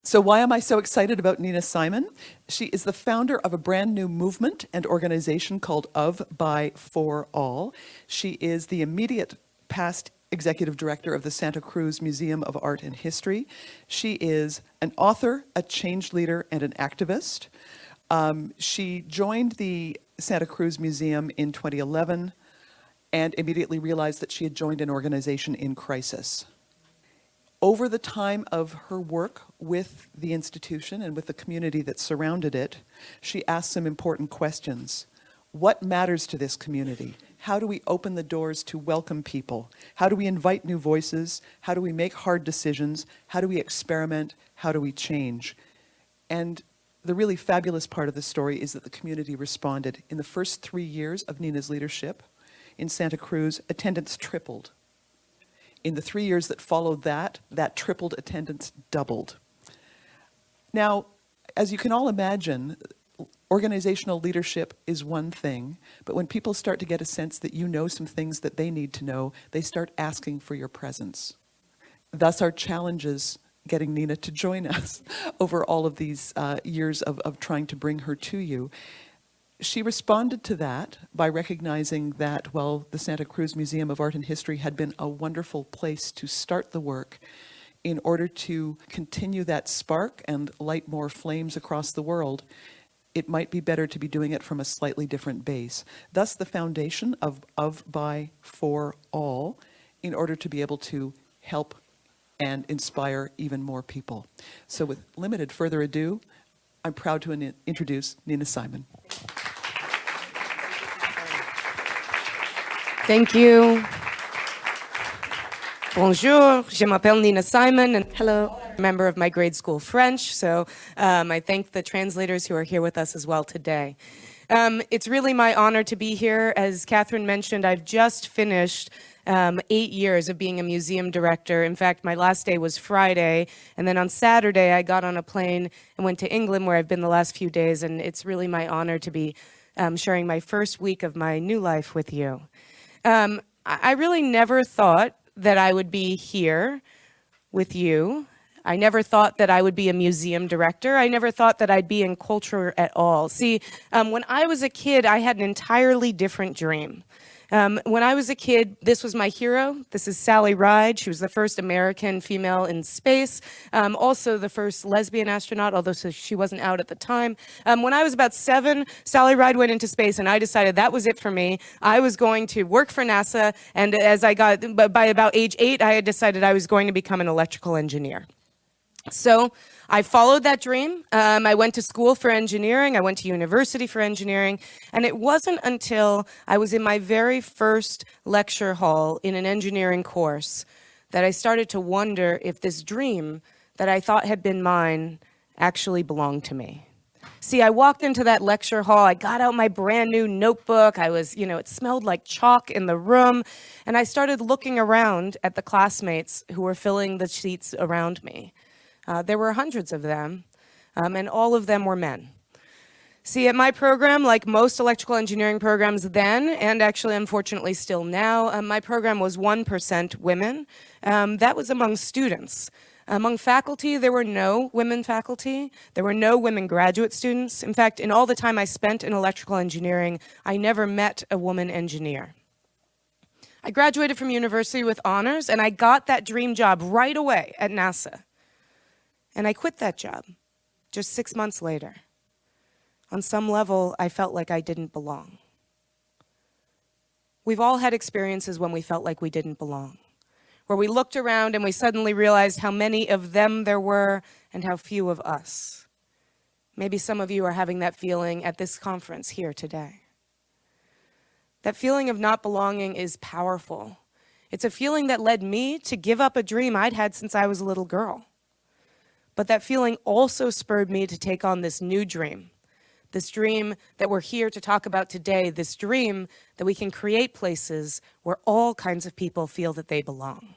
So why am I so excited about Nina Simon? She is the founder of a brand new movement and organization called Of, By, For All. She is the immediate past executive director of the Santa Cruz Museum of Art and History. She is an author, a change leader, and an activist. She joined the Santa Cruz Museum in 2011 and immediately realized that she had joined an organization in crisis. Over the time of her work with the institution and with the community that surrounded it, she asked some important questions. What matters to this community? How do we open the doors to welcome people? How do we invite new voices? How do we make hard decisions? How do we experiment? How do we change? And the really fabulous part of the story is that the community responded. In the first 3 years of Nina's leadership in Santa Cruz, attendance tripled. In the 3 years that followed that tripled attendance doubled. Now, as you can all imagine, organizational leadership is one thing, but when people start to get a sense that you know some things that they need to know, they start asking for your presence. Thus our challenges getting Nina to join us over all of these years of trying to bring her to you. She responded to that by recognizing that, well, the Santa Cruz Museum of Art and History had been a wonderful place to start the work in order to continue that spark and light more flames across the world. It might be better to be doing it from a slightly different base. Thus the foundation of, by, for all, in order to be able to help and inspire even more people. So with limited further ado, I'm proud to introduce Nina Simon. Thank you. Bonjour, je m'appelle Nina Simon, and hello, member of my grade school French, so I thank the translators who are here with us as well today. It's really my honor to be here. As Catherine mentioned, I've just finished 8 years of being a museum director. In fact, my last day was Friday, and then on Saturday I got on a plane and went to England, where I've been the last few days, and it's really my honor to be sharing my first week of my new life with you. I really never thought that I would be here with you. I never thought that I would be a museum director. I never thought that I'd be in culture at all. See, when I was a kid, I had an entirely different dream. When I was a kid, this was my hero. This is Sally Ride. She was the first American female in space, also the first lesbian astronaut, although she wasn't out at the time. When I was about 7, Sally Ride went into space, and I decided that was it for me. I was going to work for NASA, and by about age 8, I had decided I was going to become an electrical engineer. So I followed that dream. I went to school for engineering. I went to university for engineering. And it wasn't until I was in my very first lecture hall in an engineering course that I started to wonder if this dream that I thought had been mine actually belonged to me. See, I walked into that lecture hall. I got out my brand new notebook. It smelled like chalk in the room. And I started looking around at the classmates who were filling the seats around me. There were hundreds of them, and all of them were men. See, at my program, like most electrical engineering programs then, and actually unfortunately still now, my program was 1% women. That was among students. Among faculty, there were no women faculty. There were no women graduate students. In fact, in all the time I spent in electrical engineering, I never met a woman engineer. I graduated from university with honors, and I got that dream job right away at NASA. And I quit that job just 6 months later. On some level, I felt like I didn't belong. We've all had experiences when we felt like we didn't belong, where we looked around and we suddenly realized how many of them there were and how few of us. Maybe some of you are having that feeling at this conference here today. That feeling of not belonging is powerful. It's a feeling that led me to give up a dream I'd had since I was a little girl. But that feeling also spurred me to take on this new dream, this dream that we're here to talk about today, this dream that we can create places where all kinds of people feel that they belong.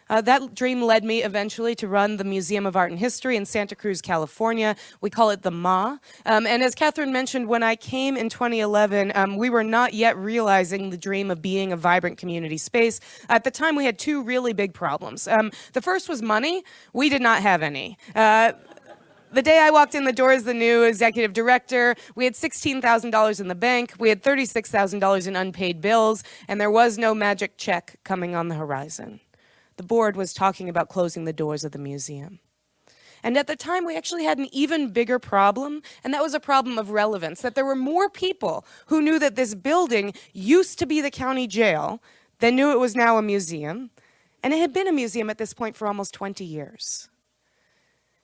That dream led me eventually to run the Museum of Art and History in Santa Cruz, California. We call it the MA. And as Catherine mentioned, when I came in 2011, we were not yet realizing the dream of being a vibrant community space. At the time, we had two really big problems. The first was money. We did not have any. The day I walked in the door as the new executive director, we had $16,000 in the bank, we had $36,000 in unpaid bills, and there was no magic check coming on the horizon. The board was talking about closing the doors of the museum. And at the time, we actually had an even bigger problem, and that was a problem of relevance, that there were more people who knew that this building used to be the county jail than knew it was now a museum, and it had been a museum at this point for almost 20 years.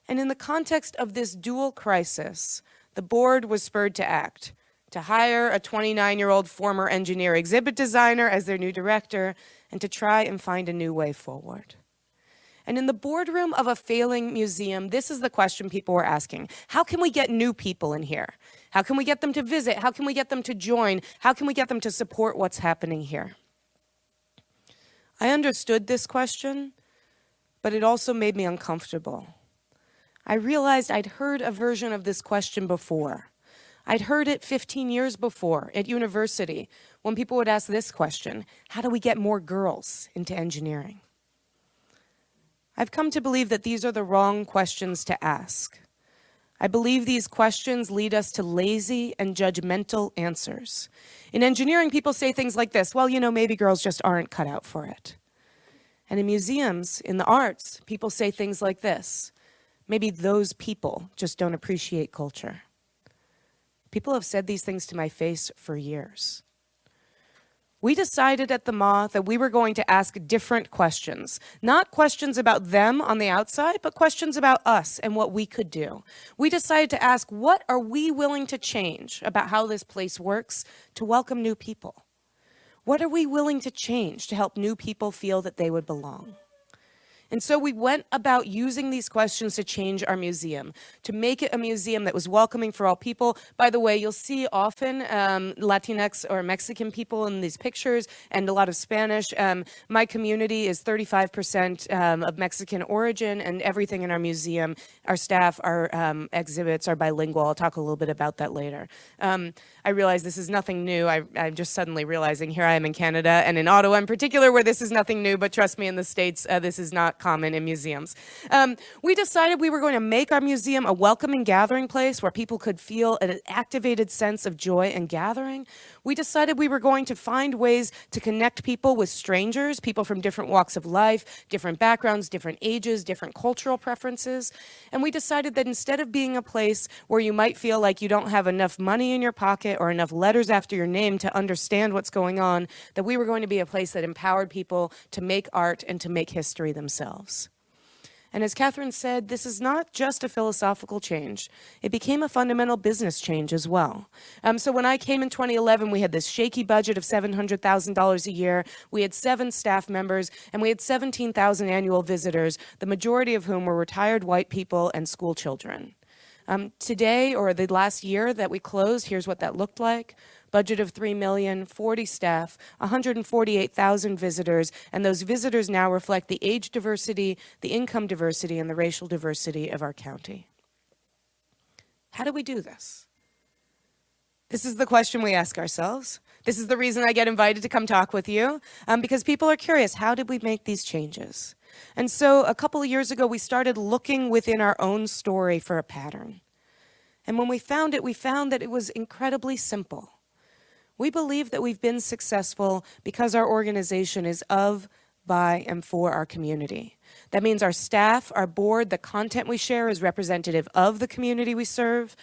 And in the context of this dual crisis, the board was spurred to act, to hire a 29-year-old former engineer exhibit designer as their new director, and to try and find a new way forward. And in the boardroom of a failing museum, this is the question people were asking. How can we get new people in here? How can we get them to visit? How can we get them to join? How can we get them to support what's happening here? I understood this question, but it also made me uncomfortable. I realized I'd heard a version of this question before. I'd heard it 15 years before at university when people would ask this question: how do we get more girls into engineering? I've come to believe that these are the wrong questions to ask. I believe these questions lead us to lazy and judgmental answers. In engineering, people say things like this: well, maybe girls just aren't cut out for it. And in museums, in the arts, people say things like this: maybe those people just don't appreciate culture. People have said these things to my face for years. We decided at the MA that we were going to ask different questions, not questions about them on the outside, but questions about us and what we could do. We decided to ask, what are we willing to change about how this place works to welcome new people? What are we willing to change to help new people feel that they would belong? And so we went about using these questions to change our museum, to make it a museum that was welcoming for all people. By the way, you'll see often Latinx or Mexican people in these pictures and a lot of Spanish. My community is 35% of Mexican origin, and everything in our museum, our staff, our exhibits are bilingual. I'll talk a little bit about that later. I realize this is nothing new. I'm just suddenly realizing here I am in Canada and in Ottawa in particular, where this is nothing new, but trust me, in the States, this is not common in museums. We decided we were going to make our museum a welcoming gathering place where people could feel an activated sense of joy and gathering. We decided we were going to find ways to connect people with strangers, people from different walks of life, different backgrounds, different ages, different cultural preferences. And we decided that instead of being a place where you might feel like you don't have enough money in your pocket or enough letters after your name to understand what's going on, that we were going to be a place that empowered people to make art and to make history themselves. And as Catherine said, this is not just a philosophical change. It became a fundamental business change as well. So when I came in 2011, we had this shaky budget of $700,000 a year. We had 7 staff members, and we had 17,000 annual visitors, the majority of whom were retired white people and school children. Today, or the last year that we closed, here's what that looked like. Budget of $3 million, 40 staff, 148,000 visitors, and those visitors now reflect the age diversity, the income diversity, and the racial diversity of our county. How do we do this? This is the question we ask ourselves. This is the reason I get invited to come talk with you, because people are curious, how did we make these changes? And so a couple of years ago, we started looking within our own story for a pattern. And when we found it, we found that it was incredibly simple. We believe that we've been successful because our organization is of, by, and for our community. That means our staff, our board, the content we share is representative of the community we serve.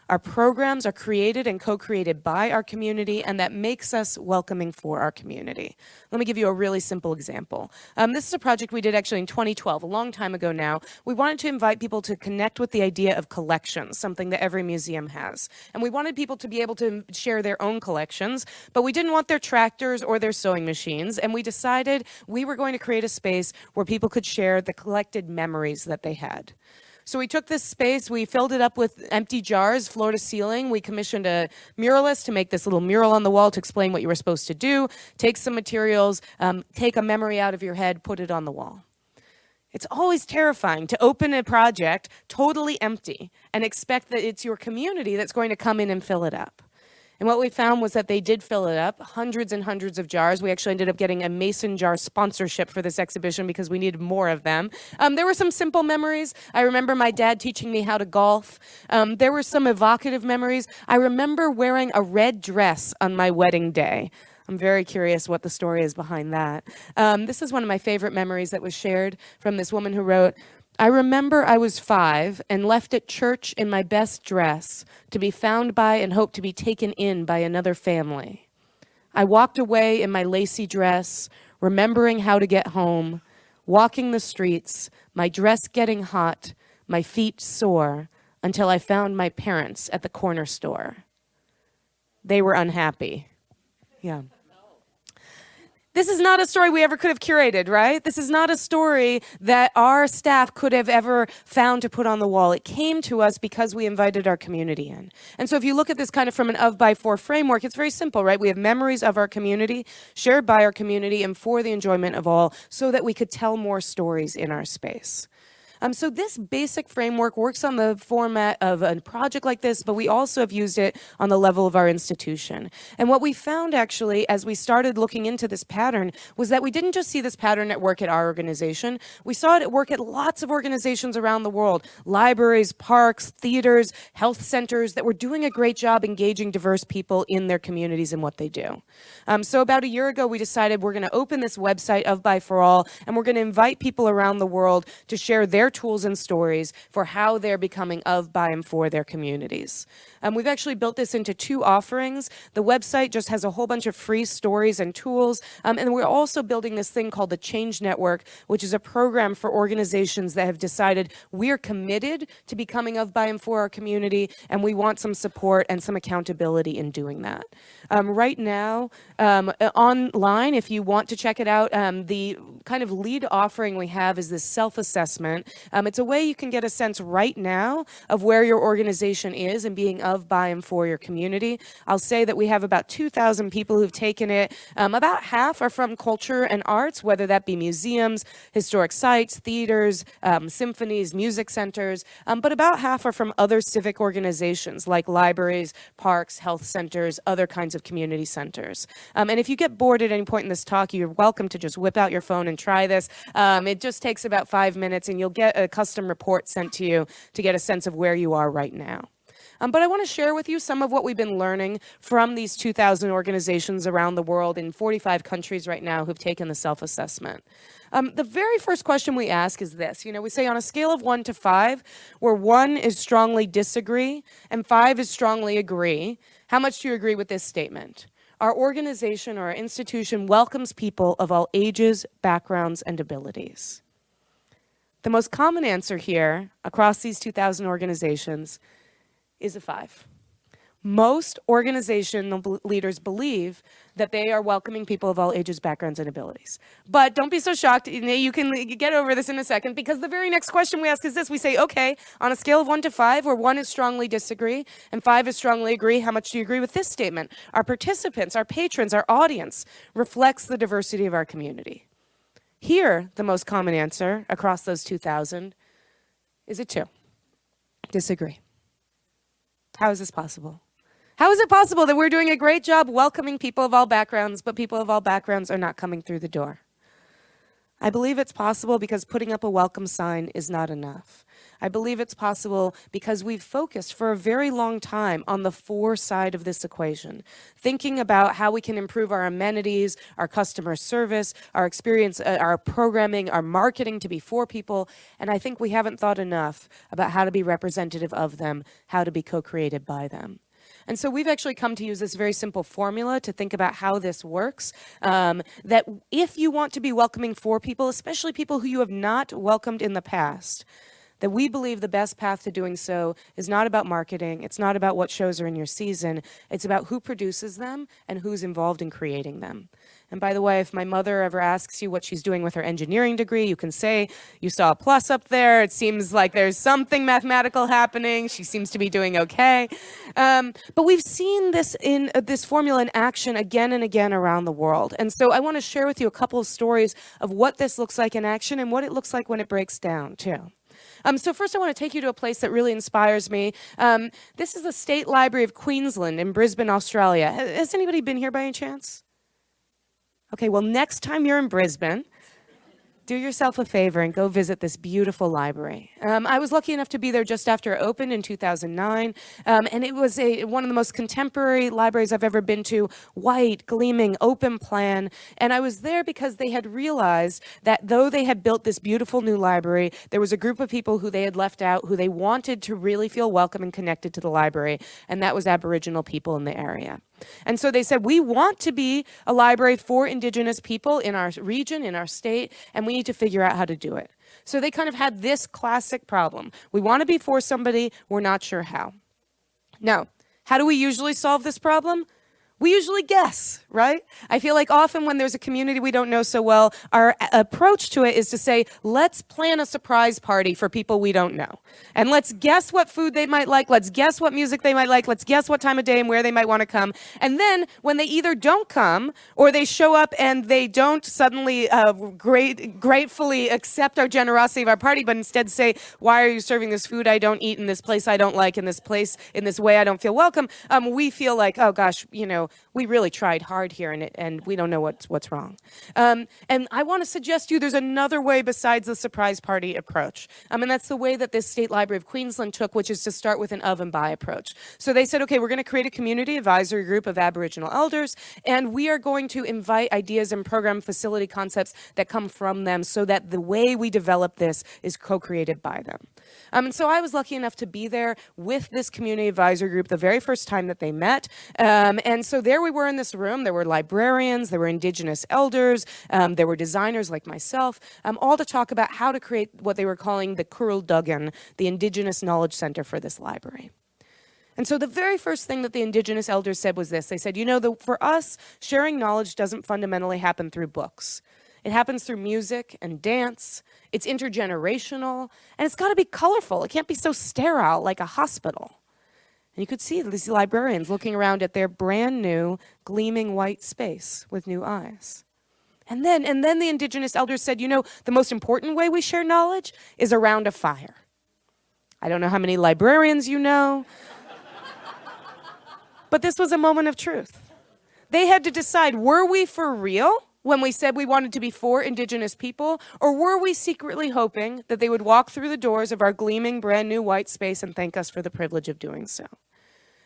Our programs are created and co-created by our community, and that makes us welcoming for our community. Let me give you a really simple example. This is a project we did actually in 2012, a long time ago now. We wanted to invite people to connect with the idea of collections, something that every museum has. And we wanted people to be able to share their own collections, but we didn't want their tractors or their sewing machines, and we decided we were going to create a space where people could share the collected memories that they had. So we took this space, we filled it up with empty jars, floor to ceiling. We commissioned a muralist to make this little mural on the wall to explain what you were supposed to do, take some materials, take a memory out of your head, put it on the wall. It's always terrifying to open a project totally empty and expect that it's your community that's going to come in and fill it up. And what we found was that they did fill it up, hundreds and hundreds of jars. We actually ended up getting a mason jar sponsorship for this exhibition because we needed more of them. There were some simple memories. I remember my dad teaching me how to golf. There were some evocative memories. I remember wearing a red dress on my wedding day. I'm very curious what the story is behind that. This is one of my favorite memories that was shared from this woman who wrote, I remember I was 5 and left at church in my best dress to be found by and hoped to be taken in by another family. I walked away in my lacy dress, remembering how to get home, walking the streets, my dress getting hot, my feet sore, until I found my parents at the corner store. They were unhappy. Yeah. This is not a story we ever could have curated, right? This is not a story that our staff could have ever found to put on the wall. It came to us because we invited our community in. And so if you look at this kind of from an of, by, for framework, it's very simple, right? We have memories of our community, shared by our community, and for the enjoyment of all, so that we could tell more stories in our space. So this basic framework works on the format of a project like this, but we also have used it on the level of our institution. And what we found actually, as we started looking into this pattern, was that we didn't just see this pattern at work at our organization. We saw it at work at lots of organizations around the world, libraries, parks, theaters, health centers that were doing a great job engaging diverse people in their communities and what they do. So about a year ago, we decided we're going to open this website of By For All, and we're going to invite people around the world to share their tools and stories for how they're becoming of, by, and for their communities. We've actually built this into 2 offerings. The website just has a whole bunch of free stories and tools, and we're also building this thing called the Change Network, which is a program for organizations that have decided we're committed to becoming of, by, and for our community, and we want some support and some accountability in doing that. Right now, online, if you want to check it out, the kind of lead offering we have is this self-assessment. It's a way you can get a sense right now of where your organization is and being of, by, and for your community. I'll say that we have about 2,000 people who've taken it. About half are from culture and arts, whether that be museums, historic sites, theaters, symphonies, music centers, but about half are from other civic organizations like libraries, parks, health centers, other kinds of community centers. And if you get bored at any point in this talk, you're welcome to just whip out your phone and try this. It just takes about 5 minutes, and you'll get a custom report sent to you to get a sense of where you are right now. But I want to share with you some of what we've been learning from these 2,000 organizations around the world in 45 countries right now who've taken the self-assessment. The very first question we ask is this. We say on a scale of 1 to 5, where 1 is strongly disagree and 5 is strongly agree, how much do you agree with this statement? Our organization or our institution welcomes people of all ages, backgrounds, and abilities. The most common answer here across these 2,000 organizations is a 5. Most organizational leaders believe that they are welcoming people of all ages, backgrounds, and abilities. But don't be so shocked. You can get over this in a second, because the very next question we ask is this. We say, okay, on a scale of 1 to 5, where 1 is strongly disagree and 5 is strongly agree, how much do you agree with this statement? Our participants, our patrons, our audience reflects the diversity of our community. Here, the most common answer across those 2,000 is a 2. Disagree. How is this possible? How is it possible that we're doing a great job welcoming people of all backgrounds, but people of all backgrounds are not coming through the door? I believe it's possible because putting up a welcome sign is not enough. I believe it's possible because we've focused for a very long time on the for side of this equation, thinking about how we can improve our amenities, our customer service, our experience, our programming, our marketing to be for people, and I think we haven't thought enough about how to be representative of them, how to be co-created by them. And so we've actually come to use this very simple formula to think about how this works, that if you want to be welcoming for people, especially people who you have not welcomed in the past, that we believe the best path to doing so is not about marketing, it's not about what shows are in your season, it's about who produces them and who's involved in creating them. And by the way, if my mother ever asks you what she's doing with her engineering degree, you can say, you saw a plus up there. It seems like there's something mathematical happening. She seems to be doing okay. But we've seen this formula in action again and again around the world. And so I want to share with you a couple of stories of what this looks like in action and what it looks like when it breaks down, too. So first I want to take you to a place that really inspires me. This is the State Library of Queensland in Brisbane, Australia. Has anybody been here by any chance? Okay, well, next time you're in Brisbane, do yourself a favor and go visit this beautiful library. I was lucky enough to be there just after it opened in 2009, and it was one of the most contemporary libraries I've ever been to, white, gleaming, open plan, and I was there because they had realized that though they had built this beautiful new library, there was a group of people who they had left out who they wanted to really feel welcome and connected to the library, and that was Aboriginal people in the area. And so they said, we want to be a library for Indigenous people in our region, in our state, and we need to figure out how to do it. So they kind of had this classic problem. We want to be for somebody, we're not sure how. Now, how do we usually solve this problem? We usually guess, right? I feel like often when there's a community we don't know so well, our approach to it is to say, let's plan a surprise party for people we don't know. And let's guess what food they might like, let's guess what music they might like, let's guess what time of day and where they might want to come. And then when they either don't come or they show up and they don't suddenly gratefully accept our generosity of our party, but instead say, why are you serving this food I don't eat in this place I don't like, in this place, in this way I don't feel welcome, we feel like, oh gosh, we really tried hard here and we don't know what's wrong. And I want to suggest to you there's another way besides the surprise party approach. And that's the way that this State Library of Queensland took, which is to start with an of and by approach. So they said, okay, we're going to create a community advisory group of Aboriginal elders, and we are going to invite ideas and program facility concepts that come from them so that the way we develop this is co-created by them. And so I was lucky enough to be there with this community advisory group the very first time that they met. And so there we were in this room. There were librarians, there were Indigenous elders, there were designers like myself, all to talk about how to create what they were calling the Curl Duggan, the Indigenous Knowledge Center for this library. And so the very first thing that the Indigenous elders said was this. They said, for us, sharing knowledge doesn't fundamentally happen through books. It happens through music and dance. It's intergenerational, and it's got to be colorful. It can't be so sterile like a hospital. And you could see these librarians looking around at their brand new, gleaming white space with new eyes. And then the Indigenous elders said, the most important way we share knowledge is around a fire. I don't know how many librarians you know, but this was a moment of truth. They had to decide, were we for real when we said we wanted to be for Indigenous people, or were we secretly hoping that they would walk through the doors of our gleaming brand new white space and thank us for the privilege of doing so?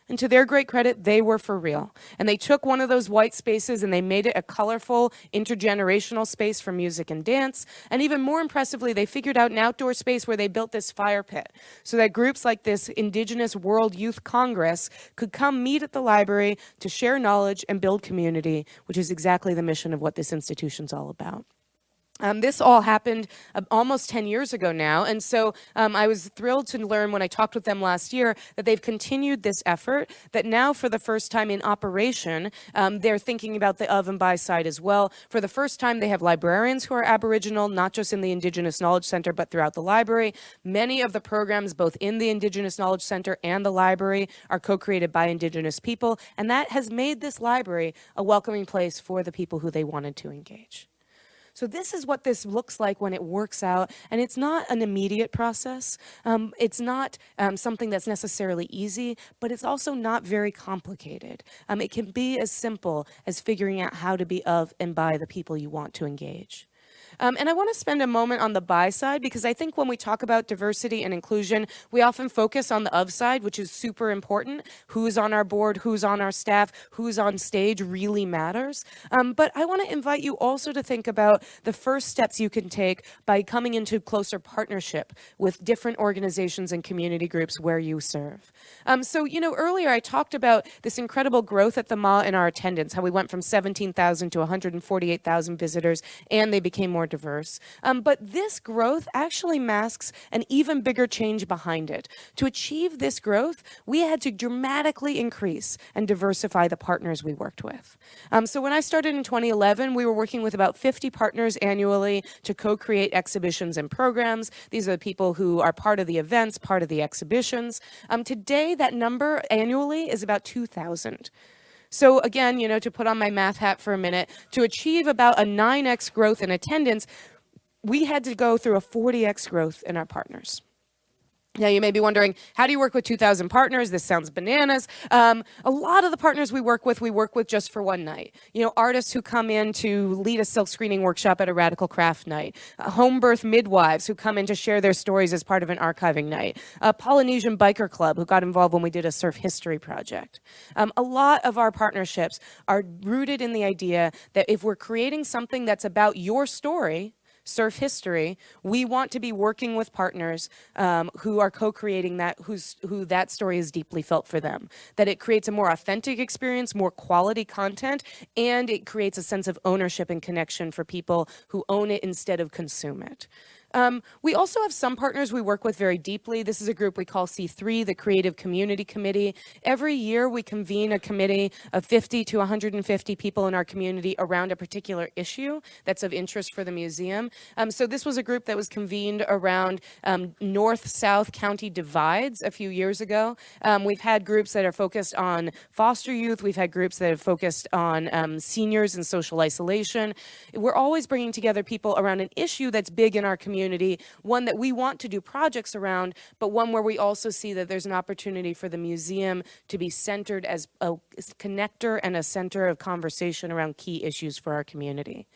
And to their great credit, they were for real. And they took one of those white spaces and they made it a colorful, intergenerational space for music and dance. And even more impressively, they figured out an outdoor space where they built this fire pit so that groups like this Indigenous World Youth Congress could come meet at the library to share knowledge and build community, which is exactly the mission of what this institution's all about. This all happened almost 10 years ago now, and so I was thrilled to learn when I talked with them last year that they've continued this effort, that now for the first time in operation, they're thinking about the of and by side as well. For the first time, they have librarians who are Aboriginal, not just in the Indigenous Knowledge Center, but throughout the library. Many of the programs, both in the Indigenous Knowledge Center and the library, are co-created by Indigenous people, and that has made this library a welcoming place for the people who they wanted to engage. So this is what this looks like when it works out, and it's not an immediate process. It's not something that's necessarily easy, but it's also not very complicated. It can be as simple as figuring out how to be of and by the people you want to engage. And I want to spend a moment on the by side, because I think when we talk about diversity and inclusion, we often focus on the of side, which is super important. Who's on our board, who's on our staff, who's on stage really matters. But I want to invite you also to think about the first steps you can take by coming into closer partnership with different organizations and community groups where you serve. So, earlier I talked about this incredible growth at the MA in our attendance, how we went from 17,000 to 148,000 visitors, and they became more more diverse. But this growth actually masks an even bigger change behind it. To achieve this growth, we had to dramatically increase and diversify the partners we worked with. So when I started in 2011, we were working with about 50 partners annually to co-create exhibitions and programs. These are the people who are part of the events, part of the exhibitions. Today, that number annually is about 2,000. So again, to put on my math hat for a minute, to achieve about a 9x growth in attendance, we had to go through a 40x growth in our partners. Now, you may be wondering, how do you work with 2,000 partners? This sounds bananas. A lot of the partners we work with just for one night. Artists who come in to lead a silk screening workshop at a radical craft night. Home birth midwives who come in to share their stories as part of an archiving night. A Polynesian biker club who got involved when we did a surf history project. A lot of our partnerships are rooted in the idea that if we're creating something that's about your story, surf history, we want to be working with partners who are co-creating that, who that story is deeply felt for them. That it creates a more authentic experience, more quality content, and it creates a sense of ownership and connection for people who own it instead of consume it. We also have some partners we work with very deeply. This is a group we call C3, the Creative Community Committee. Every year we convene a committee of 50 to 150 people in our community around a particular issue that's of interest for the museum. So this was a group that was convened around north-south county divides a few years ago. We've had groups that are focused on foster youth. We've had groups that have focused on seniors and social isolation. We're always bringing together people around an issue that's big in our community, one that we want to do projects around, but one where we also see that there's an opportunity for the museum to be centered as a connector and a center of conversation around key issues for our community.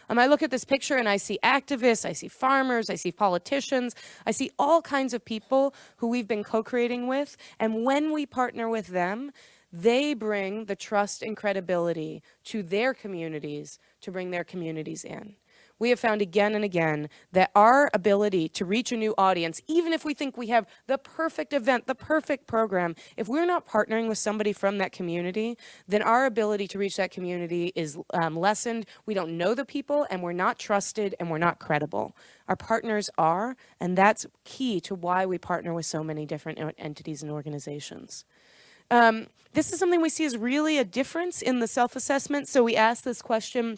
I look at this picture and I see activists, I see farmers, I see politicians, I see all kinds of people who we've been co-creating with, and when we partner with them, they bring the trust and credibility to their communities to bring their communities in. We have found again and again that our ability to reach a new audience, even if we think we have the perfect event, the perfect program, if we're not partnering with somebody from that community, then our ability to reach that community is lessened. We don't know the people, and we're not trusted, and we're not credible. Our partners are, and that's key to why we partner with so many different entities and organizations. This is something we see as really a difference in the self-assessment. So we asked this question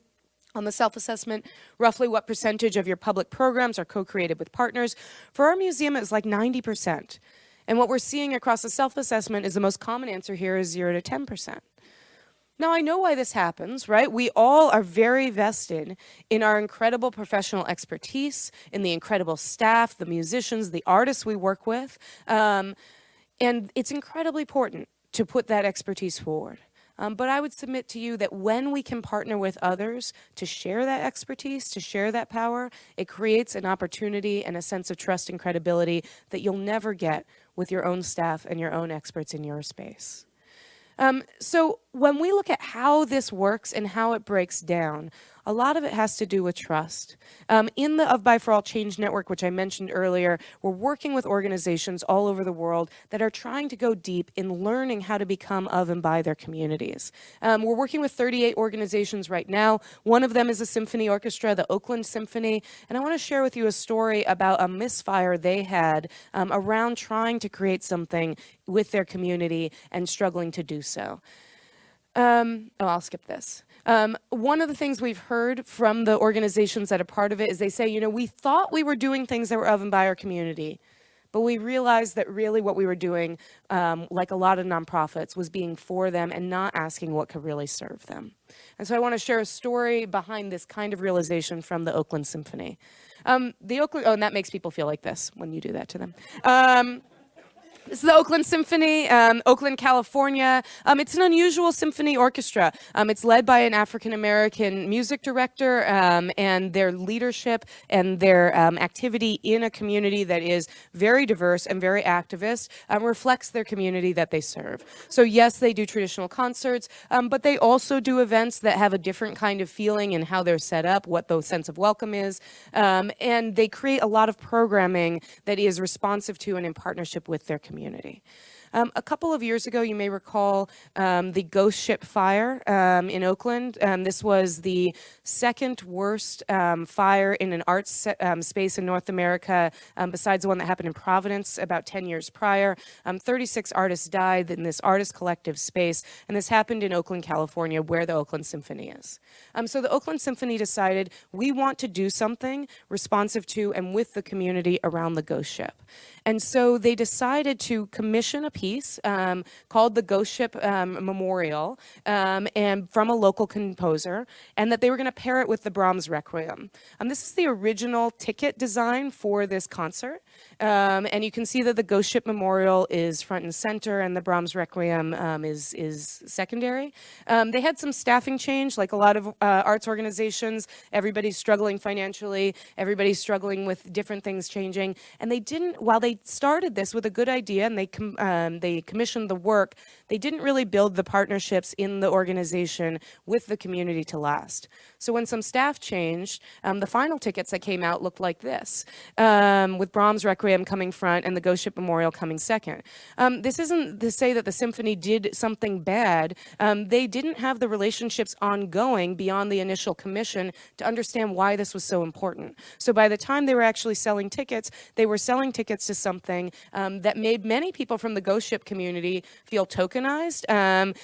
on the self-assessment, roughly what percentage of your public programs are co-created with partners? For our museum, it's like 90%. And what we're seeing across the self-assessment is the most common answer here is 0 to 10%. Now, I know why this happens, right? We all are very vested in our incredible professional expertise, in the incredible staff, the musicians, the artists we work with. And it's incredibly important to put that expertise forward. But I would submit to you that when we can partner with others to share that expertise, to share that power, it creates an opportunity and a sense of trust and credibility that you'll never get with your own staff and your own experts in your space. So when we look at how this works and how it breaks down, a lot of it has to do with trust. In the Of By For All Change Network, which I mentioned earlier, we're working with organizations all over the world that are trying to go deep in learning how to become of and by their communities. We're working with 38 organizations right now. One of them is a symphony orchestra, the Oakland Symphony, and I want to share with you a story about a misfire they had around trying to create something with their community and struggling to do so. I'll skip this. One of the things we've heard from the organizations that are part of it is they say, we thought we were doing things that were of and by our community, but we realized that really what we were doing, like a lot of nonprofits, was being for them and not asking what could really serve them. And so I want to share a story behind this kind of realization from the Oakland Symphony. And that makes people feel like this when you do that to them. This is the Oakland Symphony, Oakland, California. It's an unusual symphony orchestra. It's led by an African-American music director, and their leadership and their activity in a community that is very diverse and very activist reflects their community that they serve. So yes, they do traditional concerts, but they also do events that have a different kind of feeling in how they're set up, what the sense of welcome is, and they create a lot of programming that is responsive to and in partnership with their community. community. A couple of years ago, you may recall the ghost ship fire in Oakland. This was the second worst fire in an arts space in North America, besides the one that happened in Providence about 10 years prior. 36 artists died in this artist collective space, and this happened in Oakland, California, where the Oakland Symphony is. So the Oakland Symphony decided we want to do something responsive to and with the community around the ghost ship. And so they decided to commission a piece called the Ghost Ship Memorial, and from a local composer, and that they were going to pair it with the Brahms Requiem. This is the original ticket design for this concert, and you can see that the Ghost Ship Memorial is front and center, and the Brahms Requiem is secondary. They had some staffing change, like a lot of arts organizations. Everybody's struggling financially. Everybody's struggling with different things changing, and they didn't. While they started this with a good idea, and they commissioned the work, they didn't really build the partnerships in the organization with the community to last. So when some staff changed, the final tickets that came out looked like this, with Brahms Requiem coming front and the Ghost Ship Memorial coming second. This isn't to say that the symphony did something bad. They didn't have the relationships ongoing beyond the initial commission to understand why this was so important. So by the time they were actually selling tickets, they were selling tickets to something that made many people from the Ghost Ship community feel tokenized,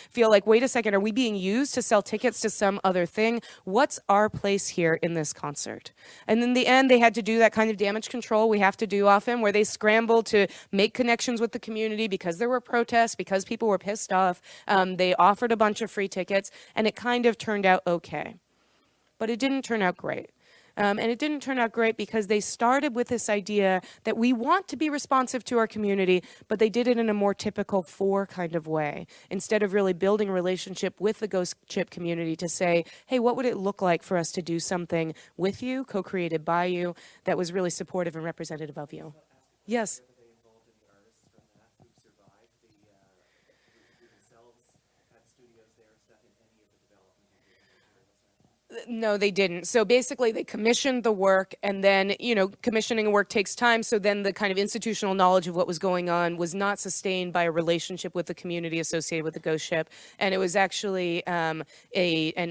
feel like, wait a second, are we being used to sell tickets to some other thing? What's our place here in this concert? And in the end, they had to do that kind of damage control we have to do often, where they scrambled to make connections with the community because there were protests, because people were pissed off. They offered a bunch of free tickets, and it kind of turned out okay. But it didn't turn out great. And it didn't turn out great because they started with this idea that we want to be responsive to our community, but they did it in a more typical four kind of way, instead of really building a relationship with the Ghost Ship community to say, hey, what would it look like for us to do something with you, co-created by you, that was really supportive and representative of you? Yes. No, they didn't. So basically they commissioned the work, and then, commissioning a work takes time. So then the kind of institutional knowledge of what was going on was not sustained by a relationship with the community associated with the Ghost Ship. And it was actually an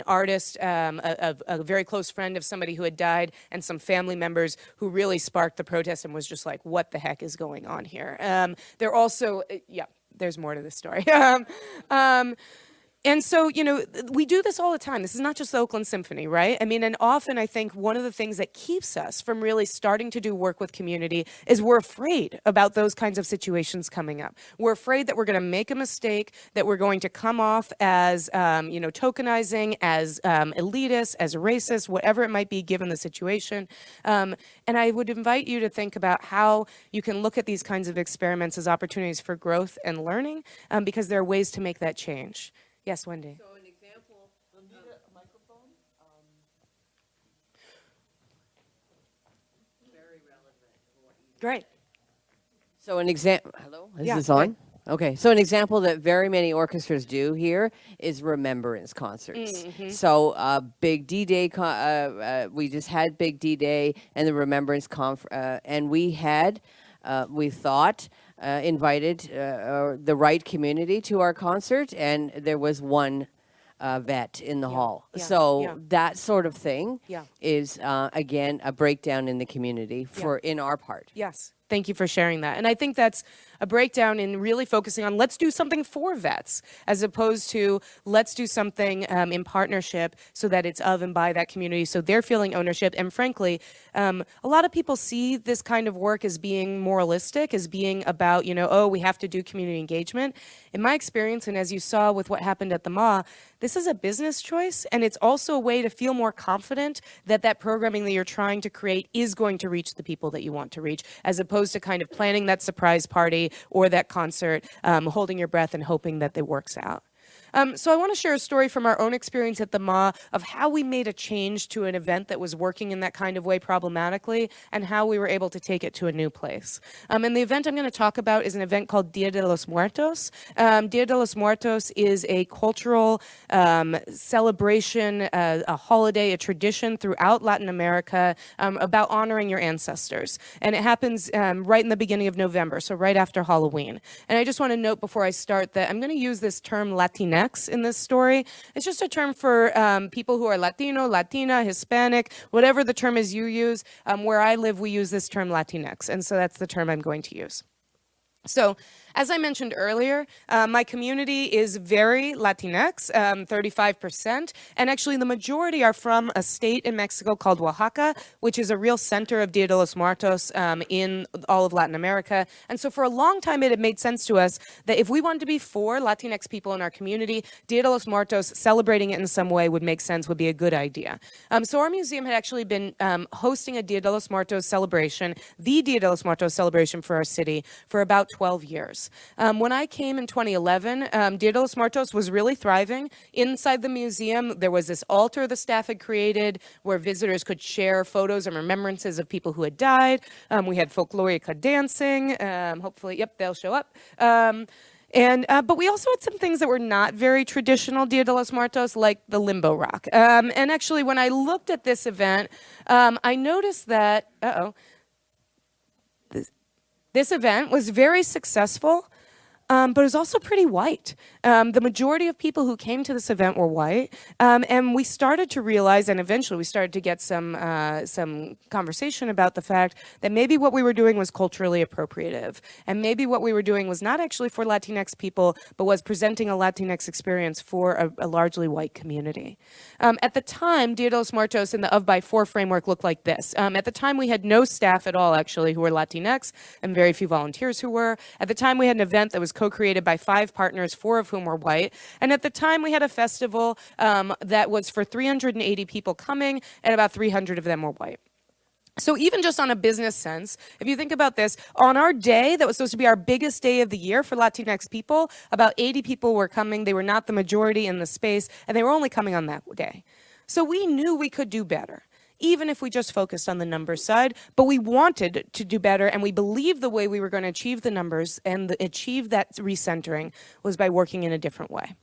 artist, a very close friend of somebody who had died, and some family members who really sparked the protest and was just like, what the heck is going on here? They're also, there's more to this story. And so, we do this all the time. This is not just the Oakland Symphony, right? I mean, and often I think one of the things that keeps us from really starting to do work with community is we're afraid about those kinds of situations coming up. We're afraid that we're going to make a mistake, that we're going to come off as, tokenizing, as elitist, as racist, whatever it might be given the situation. And I would invite you to think about how you can look at these kinds of experiments as opportunities for growth and learning, because there are ways to make that change. Yes, Wendy. So an example, Anita, a microphone. Very relevant for what you do. Great. So an example, hello, is Yeah, this on? Okay, so an example that very many orchestras do here is remembrance concerts. So Big D-Day, we just had Big D-Day and the Remembrance and we had, we thought, invited the right community to our concert, and there was one vet in the hall. So that sort of thing is, again, a breakdown in the community in our part. Yes. Thank you for sharing that. And I think that's a breakdown in really focusing on let's do something for vets, as opposed to let's do something in partnership so that it's of and by that community, so they're feeling ownership. And frankly, a lot of people see this kind of work as being moralistic, as being about, we have to do community engagement. In my experience, and as you saw with what happened at the MA, this is a business choice, and it's also a way to feel more confident that that programming that you're trying to create is going to reach the people that you want to reach, as opposed to kind of planning that surprise party or that concert, holding your breath and hoping that it works out. So I want to share a story from our own experience at the MA of how we made a change to an event that was working in that kind of way problematically and how we were able to take it to a new place. And the event I'm going to talk about is an event called Dia de los Muertos. Dia de los Muertos is a cultural celebration, a holiday, a tradition throughout Latin America about honoring your ancestors. And it happens right in the beginning of November, so right after Halloween. And I just want to note before I start that I'm going to use this term Latinx in this story. It's just a term for people who are Latino, Latina, Hispanic, whatever the term is you use. Where I live, we use this term Latinx, and so that's the term I'm going to use. So, as I mentioned earlier, my community is very Latinx, 35%, and actually the majority are from a state in Mexico called Oaxaca, which is a real center of Dia de los Muertos in all of Latin America. And so for a long time, it had made sense to us that if we wanted to be for Latinx people in our community, Dia de los Muertos, celebrating it in some way would make sense, would be a good idea. So our museum had actually been hosting a Dia de los Muertos celebration, the Dia de los Muertos celebration for our city, for about 12 years. When I came in 2011, Dia de los Muertos was really thriving. Inside the museum, there was this altar the staff had created where visitors could share photos and remembrances of people who had died. We had folklorica dancing. Hopefully, yep, they'll show up. But we also had some things that were not very traditional Dia de los Muertos, like the limbo rock. And actually, when I looked at this event, I noticed that, this event was very successful, but it was also pretty white. The majority of people who came to this event were white, and we started to realize, and eventually we started to get some conversation about the fact that maybe what we were doing was culturally appropriative, and maybe what we were doing was not actually for Latinx people, but was presenting a Latinx experience for a largely white community. At the time, Dia de los Muertos and the Of by Four framework looked like this. At the time, we had no staff at all, actually, who were Latinx, and very few volunteers who were. At the time, we had an event that was co-created by 5 partners, 4 of whom were white. And at the time, we had a festival that was for 380 people coming, and about 300 of them were white. So even just on a business sense, if you think about this, on our day that was supposed to be our biggest day of the year for Latinx people, about 80 people were coming. They were not the majority in the space, and they were only coming on that day. So we knew we could do better, even if we just focused on the numbers side, but we wanted to do better, and we believed the way we were going to achieve the numbers and achieve that recentering was by working in a different way.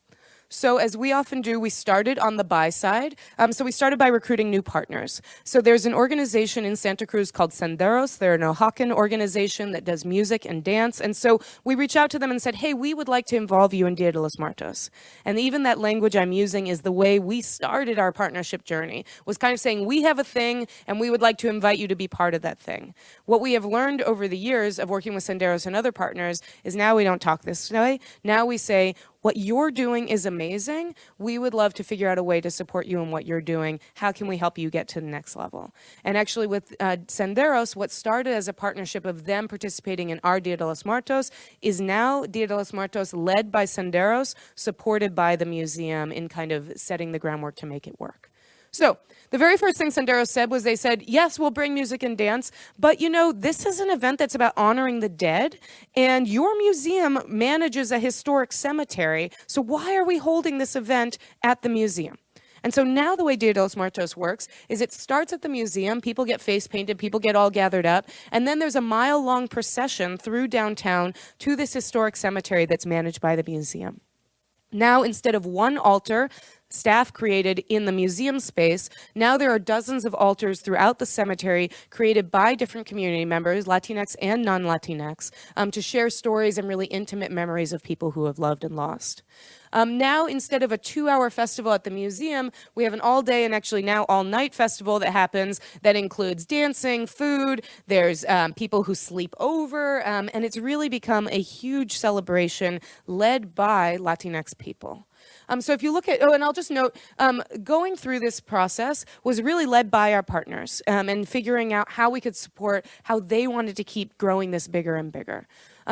So as we often do, we started on the buy side. So we started by recruiting new partners. So there's an organization in Santa Cruz called Senderos. They're an Oaxacan organization that does music and dance. And so we reached out to them and said, hey, we would like to involve you in Dia de los Muertos. And even that language I'm using is the way we started our partnership journey, was kind of saying, we have a thing and we would like to invite you to be part of that thing. What we have learned over the years of working with Senderos and other partners is now we don't talk this way. Now we say, what you're doing is amazing. We would love to figure out a way to support you in what you're doing. How can we help you get to the next level? And actually with Senderos, what started as a partnership of them participating in our Dia de los Muertos is now Dia de los Muertos led by Senderos, supported by the museum in kind of setting the groundwork to make it work. So the very first thing Senderos said was they said, yes, we'll bring music and dance, but you know, this is an event that's about honoring the dead, and your museum manages a historic cemetery, so why are we holding this event at the museum? And so now the way Dia de los Muertos works is it starts at the museum, people get face painted, people get all gathered up, and then there's a mile-long procession through downtown to this historic cemetery that's managed by the museum. Now, instead of one altar, staff created in the museum space, now there are dozens of altars throughout the cemetery created by different community members, Latinx and non-Latinx, to share stories and really intimate memories of people who have loved and lost. Now, instead of a 2-hour festival at the museum, we have an all-day and actually now all-night festival that happens that includes dancing, food, there's people who sleep over, and it's really become a huge celebration led by Latinx people. So if you look at, and I'll just note, going through this process was really led by our partners and figuring out how we could support how they wanted to keep growing this bigger and bigger.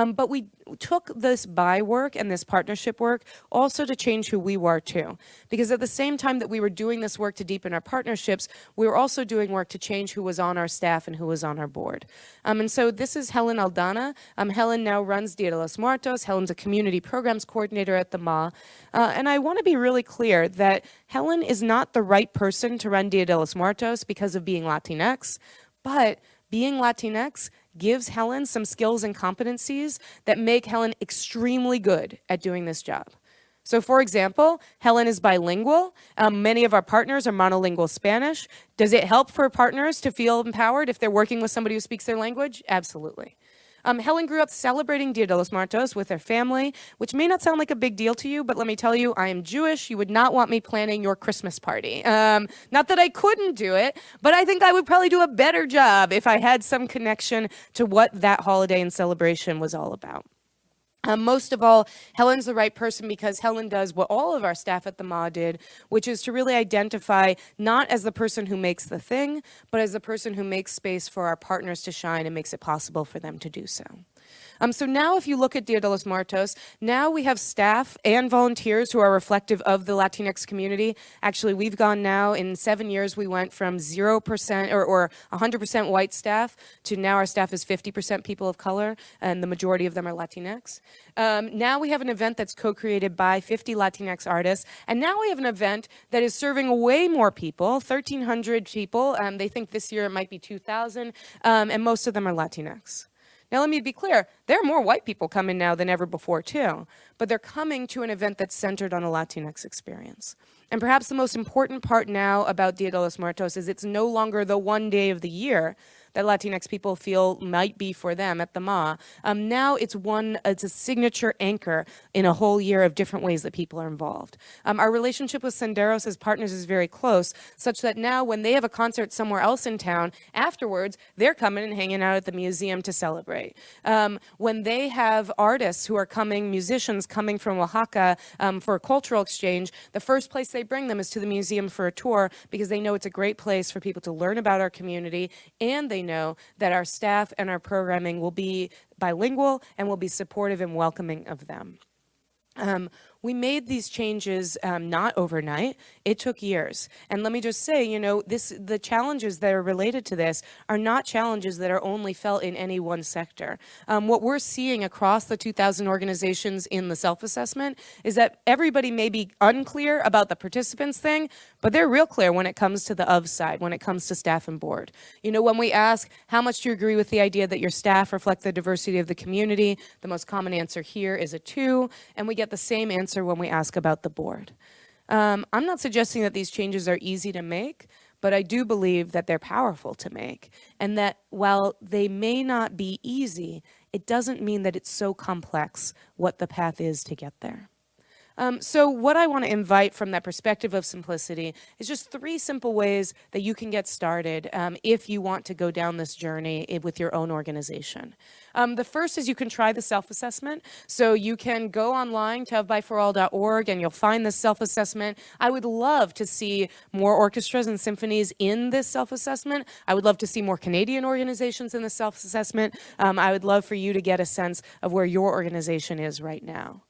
But we took this buy work and this partnership work also to change who we were too. Because at the same time that we were doing this work to deepen our partnerships, we were also doing work to change who was on our staff and who was on our board. And so this is Helen Aldana. Helen now runs Dia de los Muertos. Helen's a community programs coordinator at the MA. And I want to be really clear that Helen is not the right person to run Dia de los Muertos because of being Latinx, but being Latinx gives Helen some skills and competencies that make Helen extremely good at doing this job. So for example, Helen is bilingual. Many of our partners are monolingual Spanish. Does it help for partners to feel empowered if they're working with somebody who speaks their language? Absolutely. Helen grew up celebrating Dia de los Muertos with her family, which may not sound like a big deal to you, but let me tell you, I am Jewish. You would not want me planning your Christmas party. Not that I couldn't do it, but I think I would probably do a better job if I had some connection to what that holiday and celebration was all about. Most of all, Helen's the right person because Helen does what all of our staff at the MA did, which is to really identify not as the person who makes the thing, but as the person who makes space for our partners to shine and makes it possible for them to do so. So now if you look at Dia de los Muertos, now we have staff and volunteers who are reflective of the Latinx community. Actually, we've gone now, in 7 years, we went from 0% or 100% white staff to now our staff is 50% people of color, and the majority of them are Latinx. Now we have an event that's co-created by 50 Latinx artists, and now we have an event that is serving way more people, 1,300 people. They think this year it might be 2,000, and most of them are Latinx. Now, let me be clear, there are more white people coming now than ever before, too, but they're coming to an event that's centered on a Latinx experience. And perhaps the most important part now about Dia de los Muertos is it's no longer the one day of the year that Latinx people feel might be for them at the MA. Now it's a signature anchor in a whole year of different ways that people are involved. Our relationship with Senderos as partners is very close, such that now when they have a concert somewhere else in town, afterwards, they're coming and hanging out at the museum to celebrate. When they have artists who are coming, musicians coming from Oaxaca for a cultural exchange, the first place they bring them is to the museum for a tour because they know it's a great place for people to learn about our community, and they know that our staff and our programming will be bilingual and will be supportive and welcoming of them. We made these changes not overnight. It took years. And let me just say, the challenges that are related to this are not challenges that are only felt in any one sector. What we're seeing across the 2,000 organizations in the self-assessment is that everybody may be unclear about the participants thing, but they're real clear when it comes to the of side, when it comes to staff and board. When we ask, how much do you agree with the idea that your staff reflect the diversity of the community? The most common answer here is a 2, and we get the same answer when we ask about the board. I'm not suggesting that these changes are easy to make, but I do believe that they're powerful to make, and that while they may not be easy, it doesn't mean that it's so complex what the path is to get there. So what I want to invite from that perspective of simplicity is just 3 simple ways that you can get started if you want to go down this journey with your own organization. The first is you can try the self-assessment. So you can go online to ofbyforall.org and you'll find this self-assessment. I would love to see more orchestras and symphonies in this self-assessment. I would love to see more Canadian organizations in the self-assessment. I would love for you to get a sense of where your organization is right now.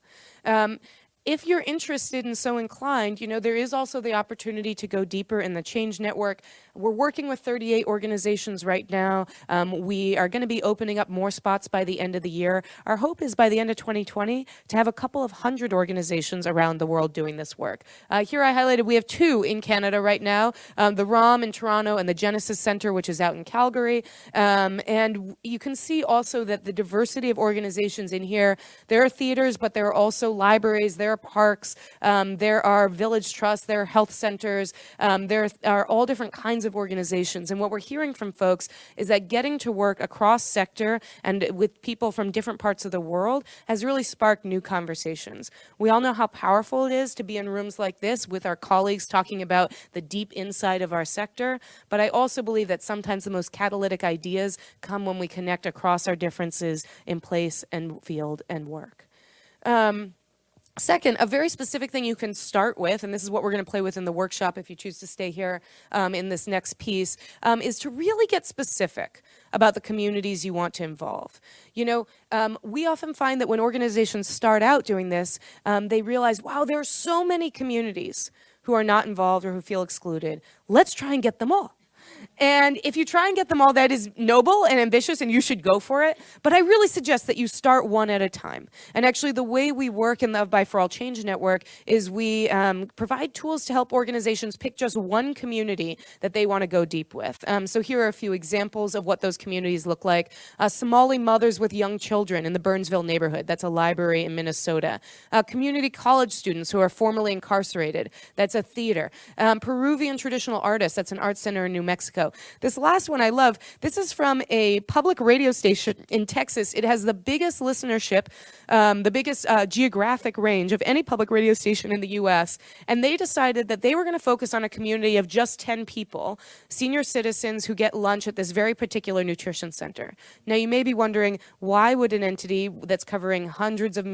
If you're interested and so inclined, there is also the opportunity to go deeper in the Change Network. We're working with 38 organizations right now. We are going to be opening up more spots by the end of the year. Our hope is by the end of 2020 to have a couple of 100 organizations around the world doing this work. Here I highlighted we have 2 in Canada right now, the ROM in Toronto and the Genesis Center, which is out in Calgary. And you can see also that the diversity of organizations in here, there are theaters, but there are also libraries, there are parks, there are village trusts, there are health centers, there are all different kinds of organizations. And what we're hearing from folks is that getting to work across sector and with people from different parts of the world has really sparked new conversations. We all know how powerful it is to be in rooms like this with our colleagues talking about the deep inside of our sector, but I also believe that sometimes the most catalytic ideas come when we connect across our differences in place and field and work. Second, a very specific thing you can start with, and this is what we're going to play with in the workshop if you choose to stay here in this next piece, is to really get specific about the communities you want to involve. You know, we often find that when organizations start out doing this, they realize, wow, there are so many communities who are not involved or who feel excluded. Let's try and get them all. And if you try and get them all, that is noble and ambitious, and you should go for it. But I really suggest that you start one at a time. And actually, the way we work in the Of By For All Change Network is we provide tools to help organizations pick just one community that they want to go deep with. So here are a few examples of what those communities look like. Somali mothers with young children in the Burnsville neighborhood. That's a library in Minnesota. Community college students who are formerly incarcerated. That's a theater. Peruvian traditional artists. That's an art center in New Mexico. This last one I love. This is from a public radio station in Texas. It has the biggest listenership, the biggest geographic range of any public radio station in the U.S. And they decided that they were going to focus on a community of just 10 people, senior citizens who get lunch at this very particular nutrition center. Now, you may be wondering, why would an entity that's covering hundreds of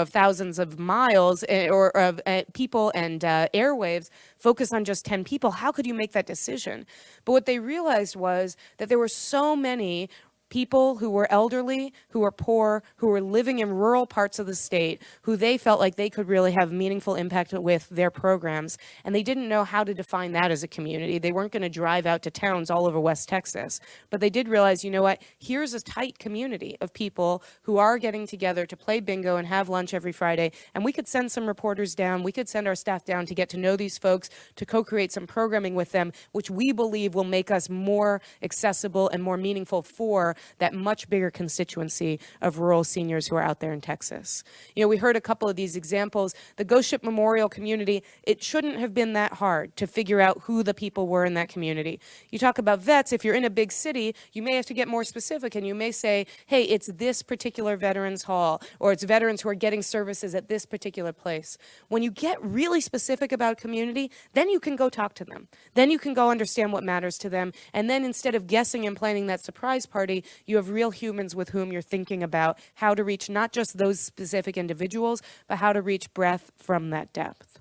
thousands of miles or of people and airwaves focus on just 10 people? How could you make that decision? But what they realized was that there were so many people who were elderly, who were poor, who were living in rural parts of the state, who they felt like they could really have meaningful impact with their programs. And they didn't know how to define that as a community. They weren't going to drive out to towns all over West Texas. But they did realize, you know what, here's a tight community of people who are getting together to play bingo and have lunch every Friday. And we could send some reporters down, we could send our staff down to get to know these folks, to co-create some programming with them, which we believe will make us more accessible and more meaningful for that much bigger constituency of rural seniors who are out there in Texas. You know, we heard a couple of these examples. The Ghost Ship Memorial community, it shouldn't have been that hard to figure out who the people were in that community. You talk about vets, if you're in a big city, you may have to get more specific and you may say, hey, it's this particular veterans hall, or it's veterans who are getting services at this particular place. When you get really specific about community, then you can go talk to them. Then you can go understand what matters to them. And then instead of guessing and planning that surprise party, you have real humans with whom you're thinking about how to reach not just those specific individuals, but how to reach breadth from that depth.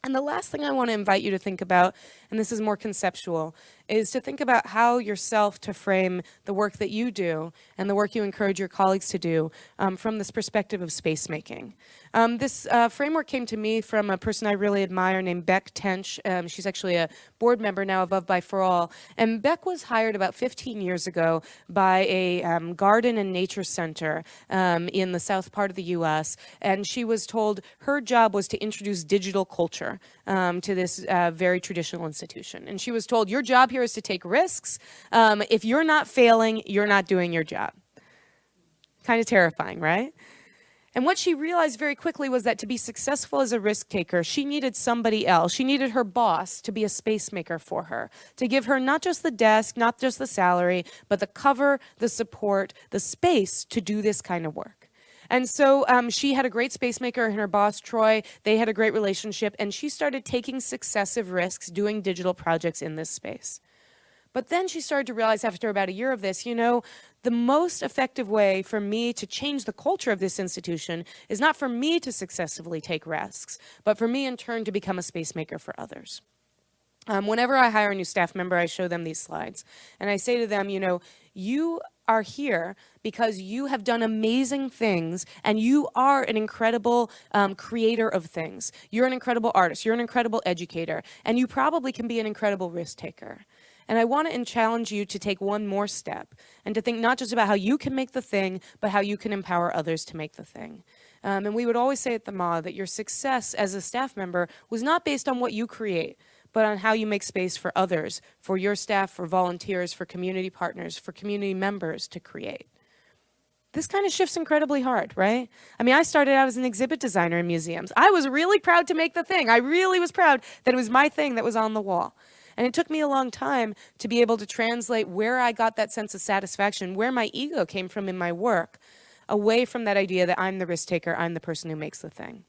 And the last thing I want to invite you to think about, and this is more conceptual, is to think about how yourself to frame the work that you do and the work you encourage your colleagues to do from this perspective of space making. This framework came to me from a person I really admire named Beck Tench. She's actually a board member now of By For All. And Beck was hired about 15 years ago by a garden and nature center in the south part of the U.S. And she was told her job was to introduce digital culture to this very traditional institution. And she was told, your job here is to take risks. If you're not failing, you're not doing your job. Kind of terrifying, right? And what she realized very quickly was that to be successful as a risk taker, she needed somebody else. She needed her boss to be a space maker for her, to give her not just the desk, not just the salary, but the cover, the support, the space to do this kind of work. And so she had a great space maker and her boss, Troy. They had a great relationship, and she started taking successive risks doing digital projects in this space. But then she started to realize after about a year of this, you know, the most effective way for me to change the culture of this institution is not for me to successfully take risks, but for me in turn to become a space maker for others. Whenever I hire a new staff member, I show them these slides. And I say to them, you know, you are here because you have done amazing things and you are an incredible creator of things. You're an incredible artist. You're an incredible educator. And you probably can be an incredible risk taker. And I want to challenge you to take one more step and to think not just about how you can make the thing, but how you can empower others to make the thing. And we would always say at the MA that your success as a staff member was not based on what you create, but on how you make space for others, for your staff, for volunteers, for community partners, for community members to create. This kind of shifts incredibly hard, right? I mean, I started out as an exhibit designer in museums. I was really proud to make the thing. I really was proud that it was my thing that was on the wall. And it took me a long time to be able to translate where I got that sense of satisfaction, where my ego came from in my work, away from that idea that I'm the risk taker, I'm the person who makes the thing.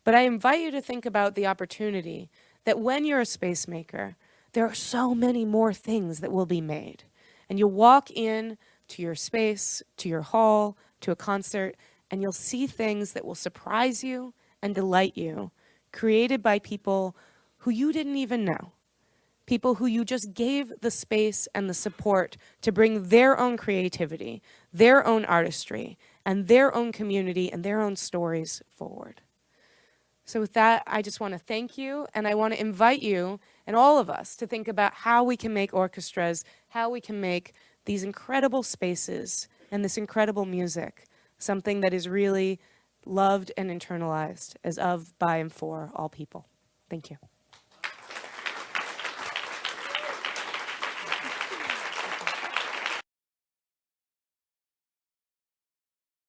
But I invite you to think about the opportunity that when you're a space maker, there are so many more things that will be made. And you'll walk in to your space, to your hall, to a concert, and you'll see things that will surprise you and delight you, created by people who you didn't even know. People who you just gave the space and the support to bring their own creativity, their own artistry, and their own community and their own stories forward. So with that, I just want to thank you, and I want to invite you and all of us to think about how we can make orchestras, how we can make these incredible spaces and this incredible music something that is really loved and internalized as of, by, and for all people. Thank you.